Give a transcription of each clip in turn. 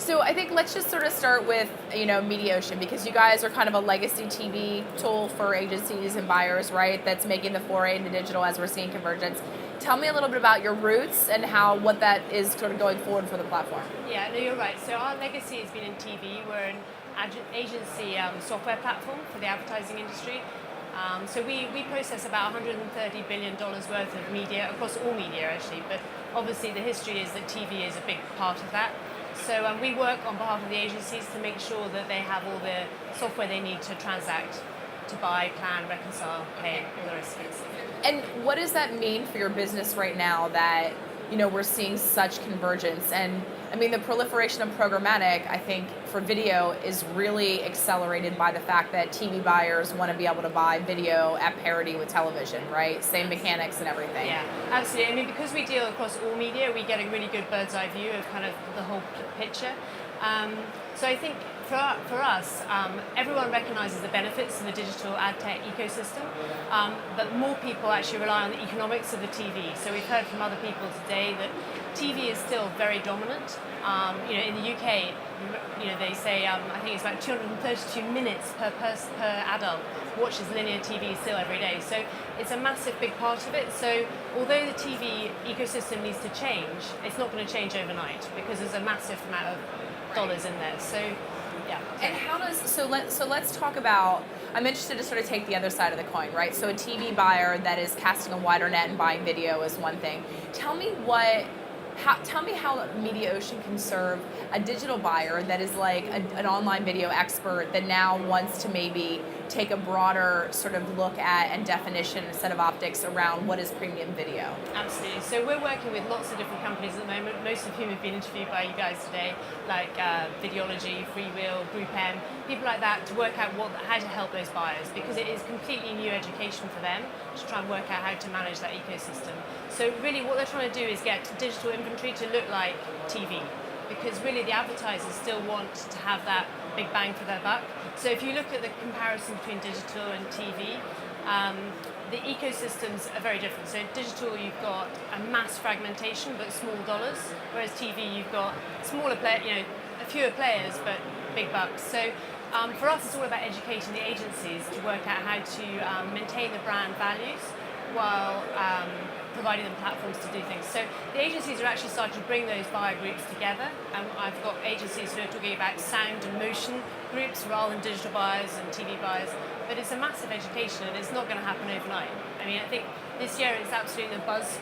So I think let's just sort of start with, Mediaocean, because you guys are kind of a legacy TV tool for agencies and buyers, right? That's making the foray into digital as we're seeing convergence. Tell me a little bit about your roots and what that is sort of going forward for the platform. Yeah, no, you're right. So our legacy has been in TV. We're an agency software platform for the advertising industry. So we process about $130 billion worth of media, across all media actually, but obviously the history is that TV is a big part of that. So we work on behalf of the agencies to make sure that they have all the software they need to transact, to buy, plan, reconcile, pay, all the rest of it. And what does that mean for your business right now that, we're seeing such convergence? And I mean, the proliferation of programmatic, I think, for video is really accelerated by the fact that TV buyers want to be able to buy video at parity with television, right? Same mechanics and everything. Yeah, absolutely. I mean, because we deal across all media, we get a really good bird's eye view of kind of the whole picture. So I think for us, everyone recognizes the benefits of the digital ad tech ecosystem, but more people actually rely on the economics of the TV. So we've heard from other people today that TV is still very dominant. In the UK, they say I think it's about 232 minutes per adult watches linear TV still every day. So it's a massive big part of it. So although the TV ecosystem needs to change, it's not going to change overnight because there's a massive amount of dollars in there. So yeah. And let's talk about, I'm interested to sort of take the other side of the coin, right? So a TV buyer that is casting a wider net and buying video is one thing. Tell me how Mediaocean can serve a digital buyer that is like an online video expert that now wants to maybe take a broader sort of look at and definition and set of optics around what is premium video. Absolutely. So we're working with lots of different companies at the moment, most of whom have been interviewed by you guys today, like Videology, Freewheel, GroupM, people like that, to work out how to help those buyers, because it is completely new education for them to try and work out how to manage that ecosystem. So really what they're trying to do is get digital inventory to look like TV, because really the advertisers still want to have that big bang for their buck. So if you look at the comparison between digital and TV, the ecosystems are very different. So digital, you've got a mass fragmentation but small dollars, whereas TV, you've got smaller fewer players but big bucks. So for us, it's all about educating the agencies to work out how to maintain the brand values while providing them platforms to do things. So the agencies are actually starting to bring those buyer groups together, and I've got agencies who are talking about sound and motion groups rather than digital buyers and TV buyers. But it's a massive education, and it's not going to happen overnight. I mean, I think this year it's absolutely the buzz.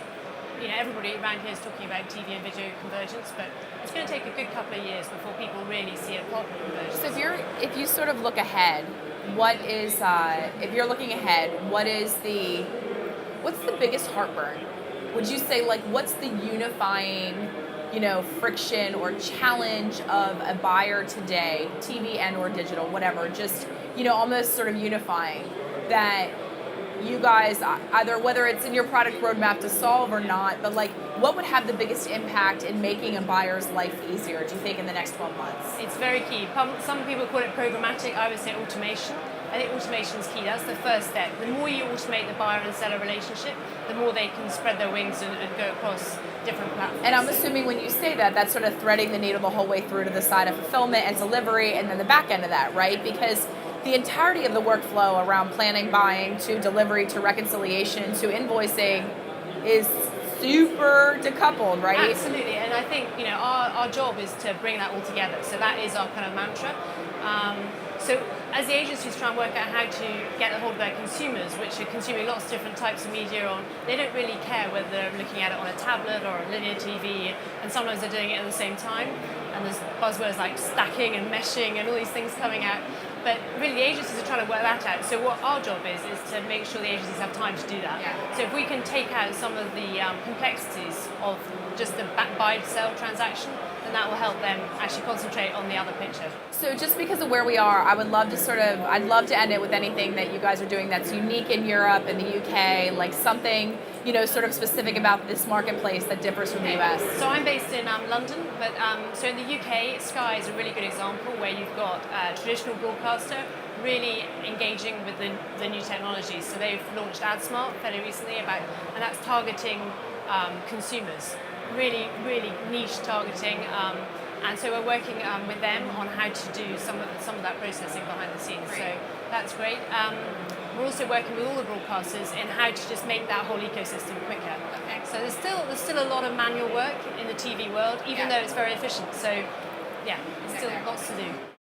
Everybody around here is talking about TV and video convergence, but it's going to take a good couple of years before people really see a proper convergence. So if you sort of look ahead, if you're looking ahead, what's the biggest heartburn? Would you say, what's the unifying, friction or challenge of a buyer today, TV and or digital, whatever, just, almost sort of unifying that you guys, either whether it's in your product roadmap to solve or not, but what would have the biggest impact in making a buyer's life easier, do you think, in the next 12 months? It's very key. Some people call it programmatic. I would say automation. I think automation is key. That's the first step. The more you automate the buyer and seller relationship, the more they can spread their wings and go across different platforms. And I'm assuming when you say that, that's sort of threading the needle the whole way through to the side of fulfillment and delivery and then the back end of that, right? Because the entirety of the workflow around planning, buying, to delivery, to reconciliation, to invoicing is super decoupled, right? Absolutely, and I think our job is to bring that all together. So that is our kind of mantra. So as the agencies try and work out how to get a hold of their consumers, which are consuming lots of different types of media they don't really care whether they're looking at it on a tablet or a linear TV, and sometimes they're doing it at the same time. And there's buzzwords like stacking and meshing and all these things coming out. But really the agencies are trying to work that out. So what our job is to make sure the agencies have time to do that. Yeah. So if we can take out some of the complexities of just the buy-sell transaction, then that will help them actually concentrate on the other picture. So just because of where we are, I'd love to end it with anything that you guys are doing that's unique in Europe and the UK, like something, sort of specific about this marketplace that differs from the US. So I'm based in London, but so in the UK, Sky is a really good example where you've got a traditional broadcaster really engaging with the new technologies. So they've launched AdSmart fairly recently, and that's targeting consumers. Really, really niche targeting. And so we're working with them on how to do some of that processing behind the scenes. Great. So that's great. We're also working with all the broadcasters in how to just make that whole ecosystem quicker. Okay. So there's still a lot of manual work in the TV world, even though it's very efficient. So yeah, there's still lots to do.